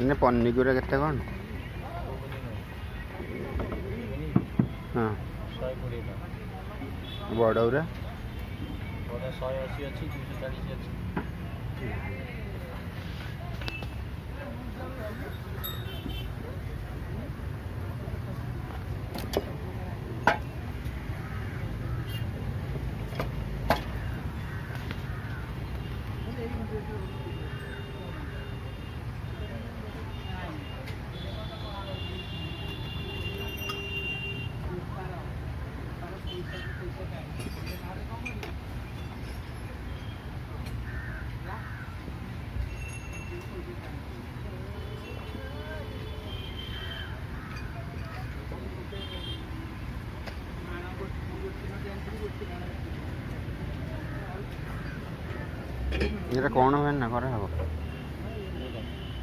इन्हें पन्नी गुरा केते कौन हाँ 120 बड़ गुरा बड़ा 180 अच्छी 240 अच्छी ये कौन है ना करा